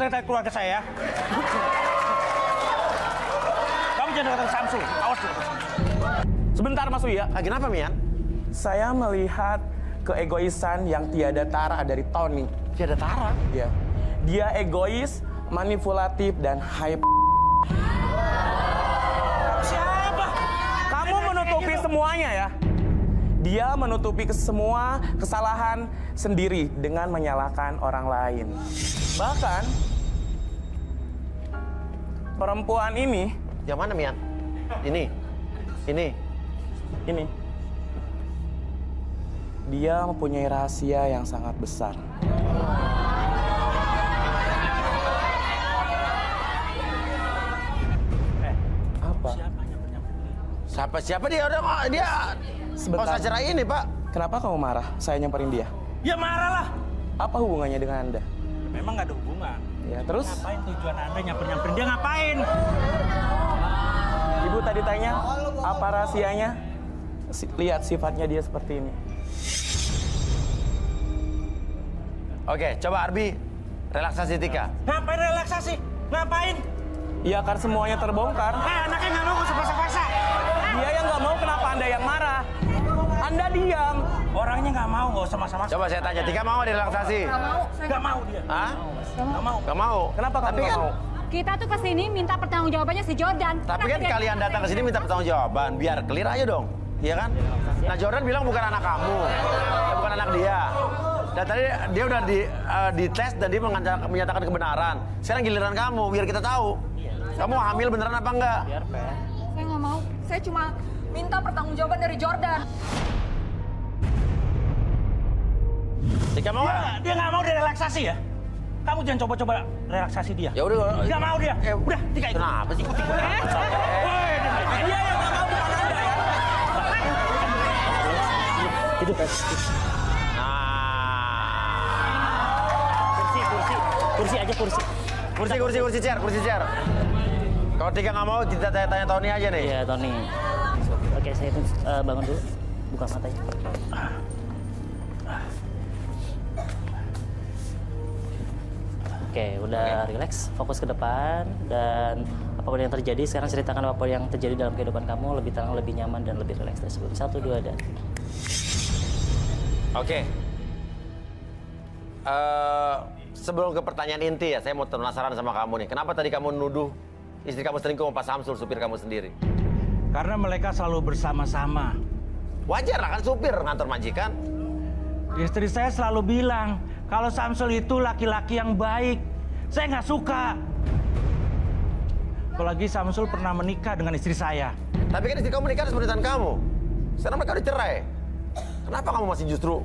dekat keluarga saya ya. Kamu jangan dekat Samsul. Awas dulu. Sebentar Mas Uya. Kenapa, Mian? Saya melihat keegoisan yang tiada tara dari Tony. Tiada tara? Ya. Dia egois, manipulatif, dan hype. Siapa? Kamu menutupi semuanya ya. Dia menutupi semua kesalahan sendiri dengan menyalahkan orang lain. Bahkan, perempuan ini... Yang mana, Mian? Ini. Dia mempunyai rahasia yang sangat besar. Apa? Siapa dia? Dia Sebentar. acara ini, Pak. Kenapa kamu marah? Saya nyamperin dia. Ya marah lah. Apa hubungannya dengan Anda? Memang nggak ada hubungan. Ya, terus? Ngapain tujuan Anda nyamperin dia ngapain? Ibu tadi tanya, apa rahasianya? Lihat sifatnya dia seperti ini. Oke, coba Arbi relaksasi Tika. Ngapain relaksasi? Ngapain? Ya, kan semuanya terbongkar. Anaknya nggak mau sepaksa-paksa. Dia yang nggak mau, kenapa Anda yang marah? Anda diam. Orangnya nggak mau, nggak usah maksa-maksa. Coba saya tanya, Tika mau direlaksasi? Nggak mau dia. Hah? Nggak mau. Gak mau? Kenapa kamu Tapi nggak kan, mau? Kita tuh kesini minta pertanggungjawabannya si Jordan. Tapi kan kalian datang ke sini minta pertanggungjawaban, biar clear aja dong. Iya kan? Nah, Jordan bilang bukan anak kamu. Bukan anak dia. Dan tadi dia udah dites dan dia menyatakan kebenaran. Sekarang giliran kamu, biar kita tahu. Kamu hamil beneran apa enggak? Saya nggak mau. Saya cuma minta pertanggungjawaban dari Jordan. Tika mau nggak? Dia nggak mau direlaksasi ya? Kamu jangan coba-coba relaksasi dia. Ya udah. Nggak mau dia. Udah, Tika ikut. Kenapa sih? Dia yang nggak mau, bukan Anda ya. Itu kan. Kursi aja kursi. Kursi chair. Kalau Tika nggak mau, kita tanya Tony aja nih. Iya, Tony. Oke, saya itu bangun dulu. Buka matanya. Oke, udah relax, fokus ke depan, dan apapun yang terjadi, sekarang ceritakan apa yang terjadi dalam kehidupan kamu, lebih tenang, lebih nyaman, dan lebih relax dari sebelum. 1, 2, dan... Oke. Sebelum ke pertanyaan inti ya, saya mau penasaran sama kamu nih. Kenapa tadi kamu nuduh istri kamu selingkuh sama Pak Samsul, supir kamu sendiri? Karena mereka selalu bersama-sama. Wajar lah kan supir ngantor majikan. Istri saya selalu bilang, kalau Samsul itu laki-laki yang baik. Saya nggak suka. Apalagi Samsul pernah menikah dengan istri saya. Tapi kan istri kamu menikah atas permintaan kamu. Sekarang mereka udah cerai. Kenapa kamu masih justru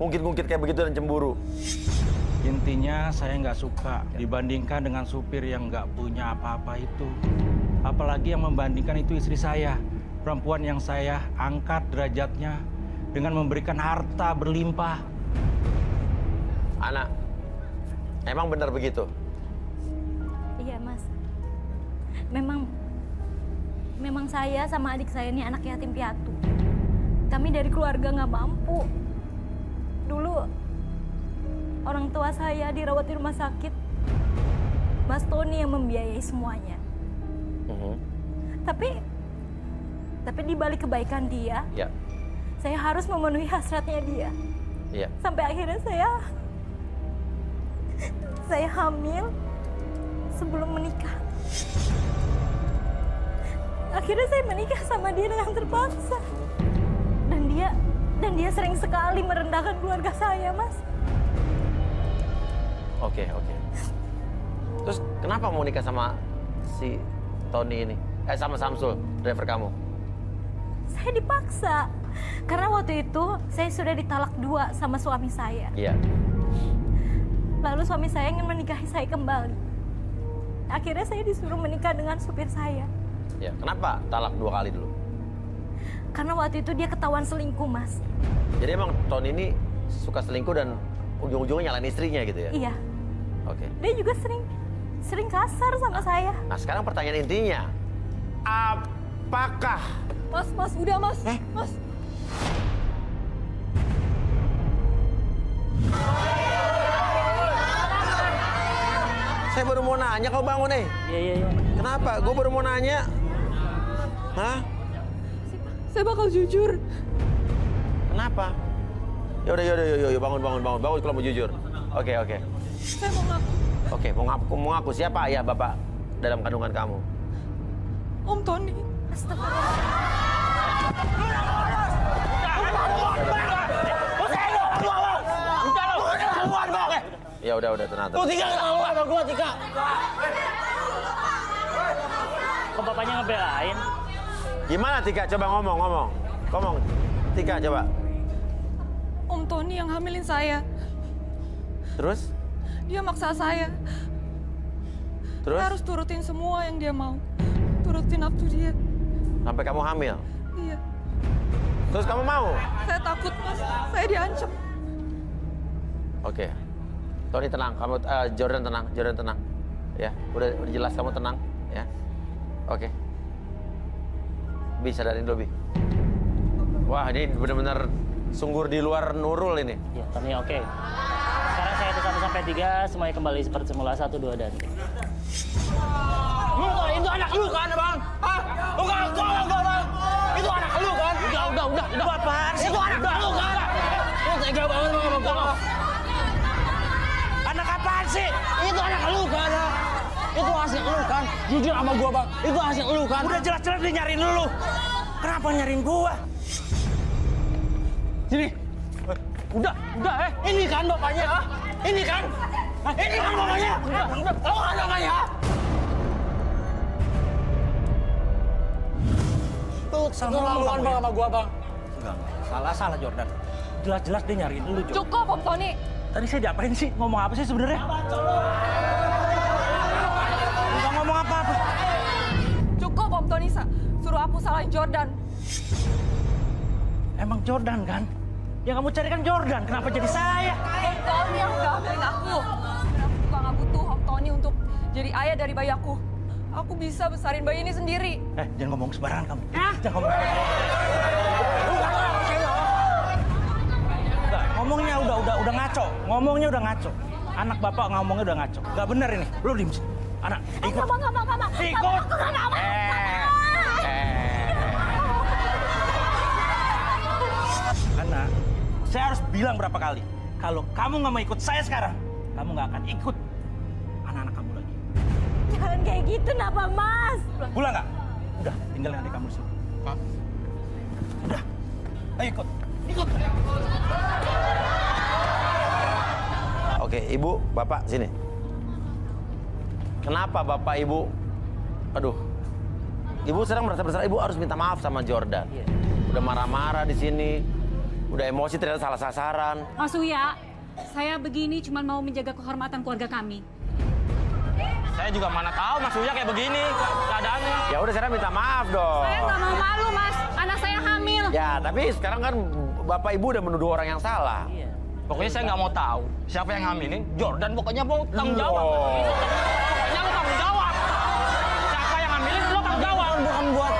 ngungkit-ngungkit kayak begitu dan cemburu? Intinya saya nggak suka dibandingkan dengan supir yang nggak punya apa-apa itu. Apalagi yang membandingkan itu istri saya. Perempuan yang saya angkat derajatnya dengan memberikan harta berlimpah. Anak, emang benar begitu? Iya, Mas. Memang saya sama adik saya ini anak yatim piatu. Kami dari keluarga nggak mampu. Dulu orang tua saya dirawat di rumah sakit. Mas Tony yang membiayai semuanya. Tapi di balik kebaikan dia, Ya. saya harus memenuhi hasratnya dia. Iya. Sampai akhirnya saya hamil sebelum menikah. Akhirnya saya menikah sama dia dengan terpaksa. Dan dia sering sekali merendahkan keluarga saya, Mas. Oke. Terus kenapa mau nikah sama si Tony ini? Sama Samsul, driver kamu? Saya dipaksa. Karena waktu itu saya sudah ditalak 2 sama suami saya. Iya. Lalu suami saya ingin menikahi saya kembali. Akhirnya saya disuruh menikah dengan supir saya. Ya. Kenapa talak 2 kali dulu? Karena waktu itu dia ketahuan selingkuh, Mas. Jadi emang Tony ini suka selingkuh dan ujung-ujungnya nyalain istrinya gitu ya? Iya. Oke. Dia juga sering kasar sama saya. Nah sekarang pertanyaan intinya, apakah Mas, udah, Mas. Mas. Saya baru mau nanya, kau bangun nih. Iya. Kenapa? Gue baru mau nanya. Hah? Saya bakal jujur. Kenapa? Yaudah, yuk, bangun kalau mau jujur. Oke. Saya mau ngaku. Oke, mau ngaku siapa ayah bapak dalam kandungan kamu? Om Tony. Ya udah tenang. Tika tahu sama gua, Tika. Kok bapaknya ngebelain? Gimana Tika? Coba ngomong. Tika coba. Om Tony yang hamilin saya. Terus? Dia maksa saya. Terus? Saya harus turutin semua yang dia mau. Turutin nafsu dia. Sampai kamu hamil? Iya. Terus kamu mau? Saya takut, Mas. Saya diancam. Oke. Tony tenang, Jordan tenang. Ya, udah jelas kamu tenang, ya. Oke. Bi, sadarin dulu, Bi. Wah, ini benar-benar sungguh di luar Nurul ini. Ya, Tony oke. Sekarang saya hitung 1 sampai 3, semuanya kembali seperti semula. 1, 2, dan 3. Itu anak lu kan, Bang? Hah? Enggak, Bang. Itu anak lu kan? Udah. Apaan sih? Itu anak lu kan? Lu tega banget sama gua. Anak apaan sih? Itu anak lu kan? Itu hasil lu kan? Jujur sama gua, Bang. Itu hasil lu kan? Udah jelas-jelas dia nyariin lu. Kenapa nyariin gua? Sini. Udah. Ini kan bapaknya, ha? Ini kan bapaknya. Tahu kan namanya? Tuh, keterlaluan Bang sama gua, Bang. Enggak. Salah Jordan. Jelas-jelas dia nyariin lu, Jordan. Cukup, Om Tony. Tadi saya diapain sih? Ngomong apa sih sebenarnya? Enggak ngomong apa-apa. Cukup, Om Tony. Suruh aku salahin Jordan. Emang Jordan kan? Yang kamu cari kan Jordan. Kenapa jadi saya? Om Tony yang udah hamilin aku. Dan aku juga gak butuh Om Tony untuk jadi ayah dari bayi aku. Aku bisa besarin bayi ini sendiri. Jangan ngomong sembarangan kamu. Jangan ngomong. Enggak, ngomongnya udah ngaco. Ngomongnya udah ngaco. Anak bapak ngomongnya udah ngaco. Gak bener ini. Lu diem sih. Anak, ikut. Nggak mau. Ikut. Anak, saya harus bilang berapa kali. Kalau kamu nggak mau ikut saya sekarang, kamu nggak akan ikut anak-anak kamu lagi. Jangan kayak gitu, kenapa, Mas? Pulang nggak? Udah, tinggalin adik kamu di sini. Pak. Udah, ayo ikut. Oke, Ibu, Bapak sini. Kenapa Bapak Ibu? Aduh. Ibu sedang merasa bersalah, Ibu harus minta maaf sama Jordan. Iya. Udah marah-marah di sini. Udah emosi, ternyata salah sasaran. Mas Uya, saya begini cuma mau menjaga kehormatan keluarga kami. Saya juga mana tahu Mas Uya kayak begini keadaannya. Ya udah, sekarang minta maaf dong. Saya nggak mau malu, Mas. Anak saya hamil. Ya, tapi sekarang kan Bapak Ibu udah menuduh orang yang salah. Iya. Pokoknya saya nggak mau tahu siapa yang ngambilin. Jordan pokoknya mau tanggung jawab. Loh. Pokoknya lo tanggung jawab. Siapa yang ngambilin lo tanggung jawab.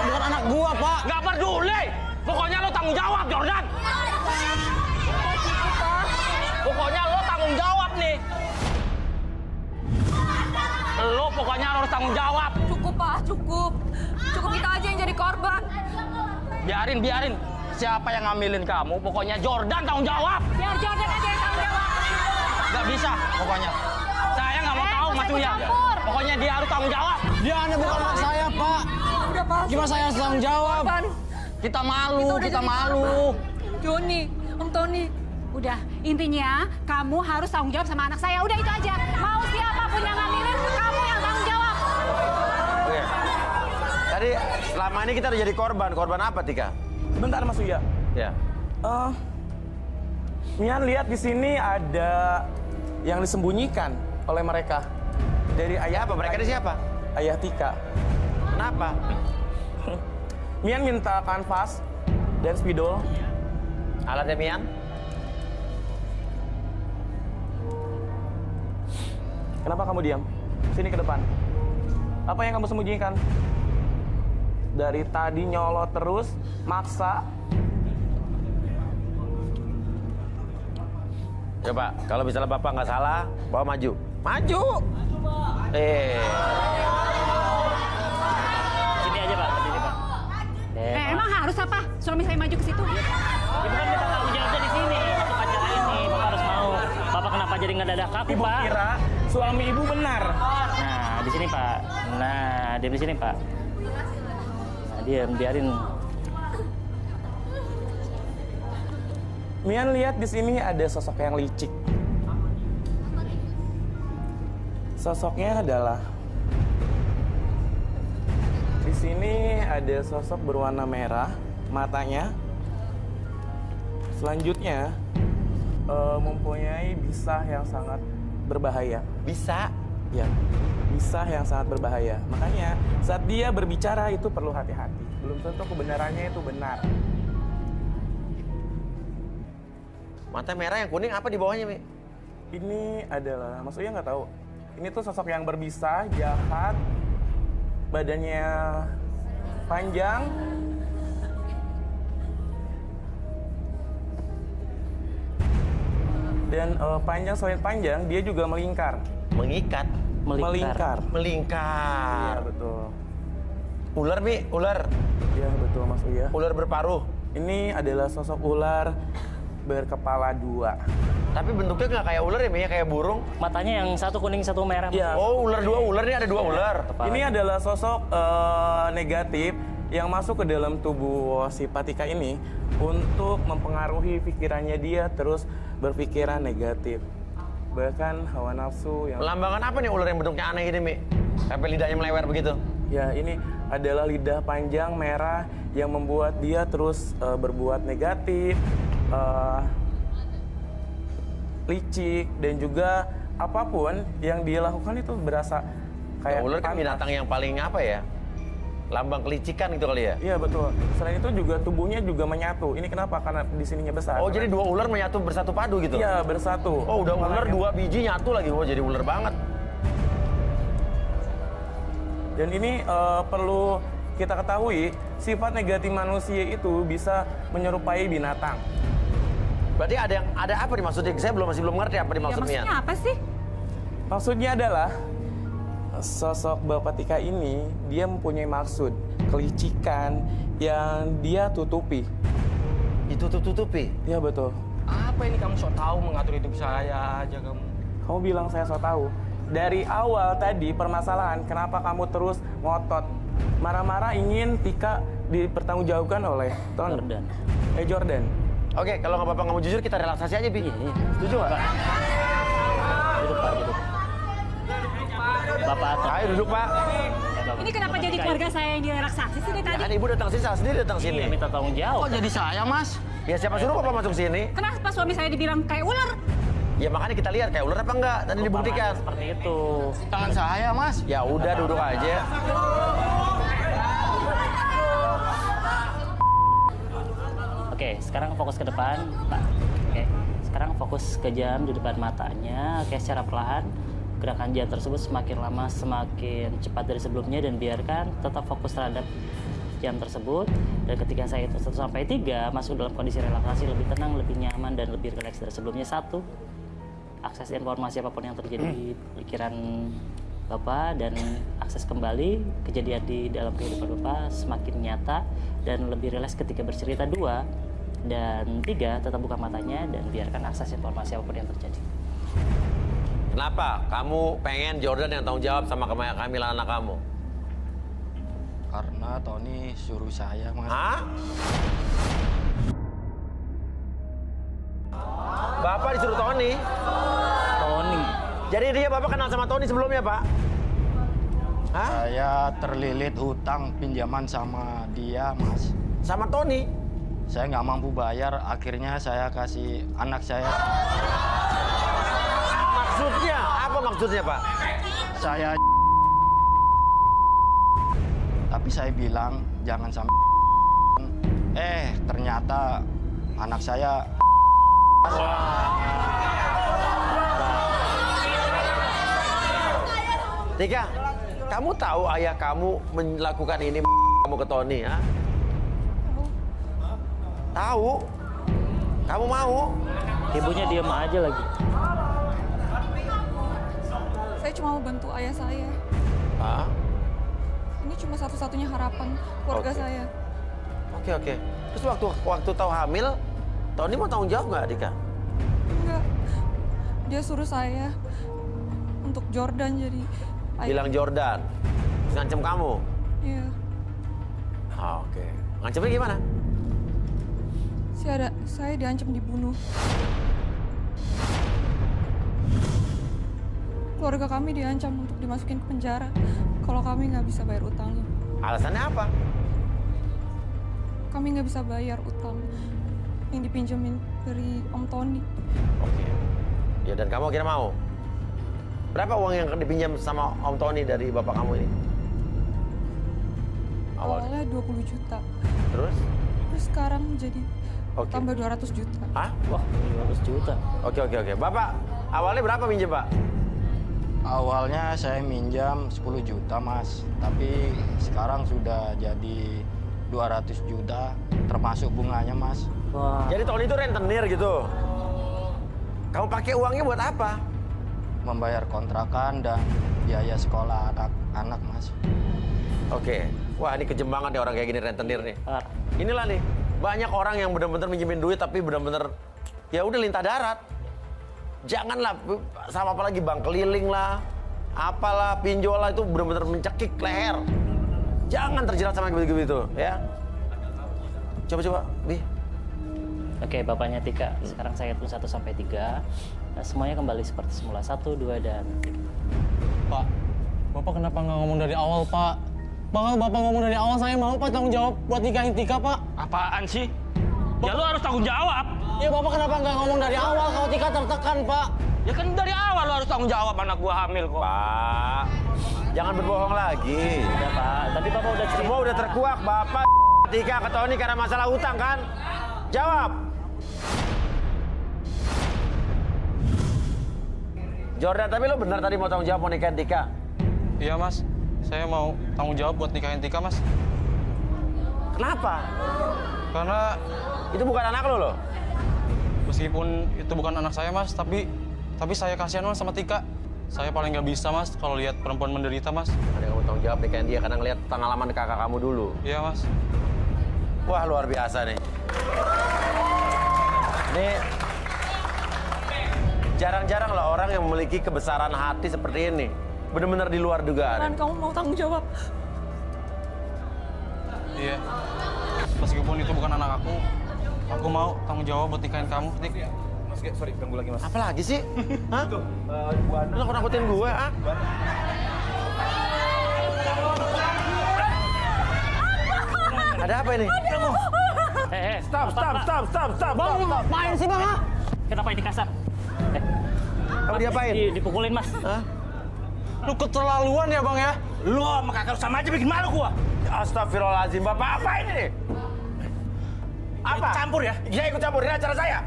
Bukan anak gua, Pak. Nggak peduli. Pokoknya lo tanggung jawab, Jordan. Pokoknya lo tanggung jawab nih. Lo pokoknya harus tanggung jawab. Cukup, Pak. Cukup kita aja yang jadi korban. Biarin. Siapa yang ngambilin kamu, pokoknya Jordan tanggung jawab. Biar Jordan aja yang tanggung jawab. Nggak bisa, pokoknya. Saya nggak mau tahu, Mas Uya. campur. Pokoknya dia harus tanggung jawab. Dia hanya bukan anak saya, Pak. Udah, Pak. Gimana saya harus tanggung jawab? Korban. Kita malu, udah kita jadi malu. korban. Joni, Om Tony. Udah, intinya kamu harus tanggung jawab sama anak saya. Udah itu aja. Mau siapapun yang ngambilin, kamu yang tanggung jawab. Oke. Tadi selama ini kita udah jadi korban. Korban apa, Tika? Sebentar, Mas Uya. Ya. Mian lihat di sini ada yang disembunyikan oleh mereka dari ayah Apa? Mereka ini siapa? Ayah Tika. Kenapa? Mian minta kanvas dan spidol. Alatnya Mian? Kenapa kamu diam? Sini ke depan. Apa yang kamu sembunyikan? Dari tadi nyolot terus, maksa. Coba, kalau misalnya Bapak nggak salah, bawa maju. Maju. Sini aja Pak, berdiri Pak. Emang harus apa? Suami saya maju ke situ? Ya bukan minta tanggung jawabnya di sini, untuk acara ini. Bapak harus mau. Bapak kenapa jadi ngedadak kaku, Ibu Pak? kira suami ibu benar. Nah, di sini Pak. Nah, diam di sini Pak. Nah, diam, biarin. Mian lihat di sini ada sosok yang licik. Sosoknya adalah di sini ada sosok berwarna merah matanya. Selanjutnya mempunyai bisah yang sangat berbahaya. Bisa. Ya, bisah yang sangat berbahaya. Makanya saat dia berbicara itu perlu hati-hati. Belum tentu kebenarannya itu benar. Mata merah yang kuning apa di bawahnya, Mi? Ini adalah, maksudnya nggak tahu. Ini tuh sosok yang berbisa, jahat, badannya panjang, dan panjang selain panjang, dia juga melingkar. Mengikat. Melingkar. Melingkar. Iya betul. Ular, Mi, ular. Iya betul Mas Uya. Ular berparuh. Ini adalah sosok ular berkepala 2. Tapi bentuknya nggak kayak ular ya, Mi, ya? Kayak burung. Matanya yang satu kuning, satu merah. Iya. Oh, ular 2 ular, ini ada 2 ular. Ini adalah sosok negatif yang masuk ke dalam tubuh si Patika ini untuk mempengaruhi pikirannya dia terus berpikiran negatif. Bahkan hawa nafsu yang... Melambangkan apa nih ular yang bentuknya aneh ini, Mi? Sampai lidahnya melewer begitu. Ya, ini adalah lidah panjang merah yang membuat dia terus berbuat negatif, licik, dan juga apapun yang dia lakukan itu berasa kayak Ular kan pantas. binatang yang paling apa ya? Lambang kelicikan gitu kali ya? Iya betul. Selain itu juga tubuhnya juga menyatu. Ini kenapa? Karena di sininya besar. Oh, jadi 2 ular menyatu bersatu padu gitu? Iya, bersatu. Oh, udah ular Makanya- 2 biji nyatu lagi. Oh, jadi ular banget. Dan ini perlu kita ketahui, sifat negatif manusia itu bisa menyerupai binatang. Berarti ada apa nih maksudnya? Saya masih belum ngerti apa Ya dimaksudnya. maksudnya apa sih? Maksudnya adalah sosok Bapak Tika ini dia mempunyai maksud kelicikan yang dia tutupi. Ditutup-tutupi. Iya betul. Apa ini kamu sok tahu mengatur hidup saya aja kamu? Kamu bilang saya so tahu. Dari awal tadi permasalahan kenapa kamu terus ngotot marah-marah ingin Tika dipertanggungjawabkan oleh Jordan. Jordan. Oke, kalau nggak apa-apa kamu jujur, kita relaksasi aja, Bi. Iya. Setuju nggak? Duduk Pak, duduk. Bapak atur. Ayo duduk, Pak. Ini kenapa jadi keluarga saya yang direlaksasi sih dari Ya tadi? kan ibu datang sini, salah sendiri datang sini. Iya, minta tanggung jawab. Kok jadi saya, Mas? Ya siapa suruh Bapak masuk sini? Kenapa suami saya dibilang kayak ular? Ya makanya kita lihat kayak ular apa enggak. Tadi dibuktikan. Seperti itu. Tangan saya, Mas. Ya udah duduk aja. Oke, sekarang fokus ke depan, Pak. Oke, sekarang fokus ke jam di depan matanya. Oke, secara perlahan gerakan jam tersebut semakin lama semakin cepat dari sebelumnya dan biarkan tetap fokus terhadap jam tersebut. Dan ketika saya hitung 1 sampai 3 masuk dalam kondisi relaksasi lebih tenang, lebih nyaman dan lebih rileks dari sebelumnya. 1, akses informasi apapun yang terjadi di pikiran Bapak dan akses kembali kejadian di dalam kehidupan Bapak semakin nyata dan lebih rileks ketika bercerita. 2 dan 3, tetap buka matanya dan biarkan akses informasi apapun yang terjadi. Kenapa kamu pengen Jordan yang tanggung jawab sama kehamilan anak kamu? Karena Tony suruh saya, Mas. Hah? Bapak disuruh Tony. Tony, Jadi dia Bapak kenal sama Tony sebelumnya, Pak? Hah? Saya terlilit hutang pinjaman sama dia, Mas. Sama Tony? Saya nggak mampu bayar, akhirnya saya kasih anak saya. Maksudnya? Apa maksudnya, Pak? Saya tapi saya bilang jangan sampai ternyata anak saya Tika, kamu tahu ayah kamu melakukan ini kamu ke Tony, ha? Tahu? Kamu mau? ibunya diam aja lagi. Saya cuma mau bantu ayah saya. Ah? Ini cuma satu-satunya harapan keluarga Oke. saya. Oke. Terus waktu tahu hamil, Tony mau tanggung jawab nggak, Dika? Enggak. Dia suruh saya untuk Jordan jadi ayah. Bilang Jordan, terus ngancem kamu. Iya. Oke. Ngancemnya gimana? Saya diancam dibunuh. Keluarga kami diancam untuk dimasukin ke penjara kalau kami nggak bisa bayar utangnya. Alasannya apa? Kami nggak bisa bayar utang yang dipinjemin dari Om Tony. Oke. Ya dan kamu akhirnya mau? Berapa uang yang dipinjam sama Om Tony dari bapak kamu ini? Awalnya 20 juta. Terus? Terus sekarang jadi Oke. tambah 200 juta. Hah? Wah, 200 juta. Oke. Bapak, awalnya berapa minjem, Pak? Awalnya saya minjam 10 juta, Mas. Tapi sekarang sudah jadi 200 juta, termasuk bunganya, Mas. Wah, Jadi Tony itu rentenir gitu? Kamu pakai uangnya buat apa? Membayar kontrakan dan biaya sekolah anak-anak, Mas. Oke. Wah, ini kejem banget nih orang kayak gini rentenir nih. Par. Inilah nih, banyak orang yang benar-benar minjemin duit tapi benar-benar ya udah lintah darat. Janganlah sama apalagi bank keliling lah, apalah pinjol lah itu benar-benar mencekik leher. Jangan terjerat sama begitu-begitu ya. Coba, Bi. Oke, bapaknya Tika. Sekarang saya hitung 1 sampai 3. Nah, semuanya kembali seperti semula. 1, 2, dan 3. Pak, Bapak kenapa nggak ngomong dari awal, Pak? Kalau Bapak ngomong dari awal, saya mau Pak tanggung jawab buat nikahin Tika, Pak. Apaan sih? Ya lu harus tanggung jawab. Ya Bapak kenapa nggak ngomong dari awal kalau Tika tertekan, Pak? Ya kan dari awal lu harus tanggung jawab anak gua hamil kok. Pak, jangan berbohong lagi. Ya, Pak. Tadi Bapak udah cerita. Semua udah terkuak, Bapak Tika ke Tony karena masalah utang kan? Jawab. Jordan, tapi lo benar tadi mau tanggung jawab mau nikahin Tika? Iya, Mas. Saya mau tanggung jawab buat nikahin Tika, Mas. Kenapa? Karena Itu bukan anak lo loh. meskipun itu bukan anak saya, Mas, tapi saya kasihan, Mas, sama Tika. Saya paling nggak bisa, Mas, kalau lihat perempuan menderita, Mas. Ada kamu tanggung jawab nikahin dia karena ngeliat pengalaman kakak kamu dulu. Iya, Mas. Wah, luar biasa nih. Ini jarang-jarang lah orang yang memiliki kebesaran hati seperti ini. Benar-benar di luar Dan dugaan. kamu mau tanggung jawab. Iya. Meskipun itu bukan anak aku mau tanggung jawab buat nikahin kamu, Tik. Mas, sorry, ganggu lagi, Mas. Apa lagi sih? Hah? Lu nakut-nakutin gue, ah? Ada apa ini? Stop. Bang, ngapain sih, Bang? ah? Kenapa ini kasar? Kamu diapain? Dipukulin, Mas. Hah? Lu keterlaluan ya, Bang, ya? Lu sama kakak lu sama aja bikin malu gua. Astagfirullahaladzim, Bapak apa ini? Apa? Campur ya? Dia ikut campur, ini acara saya.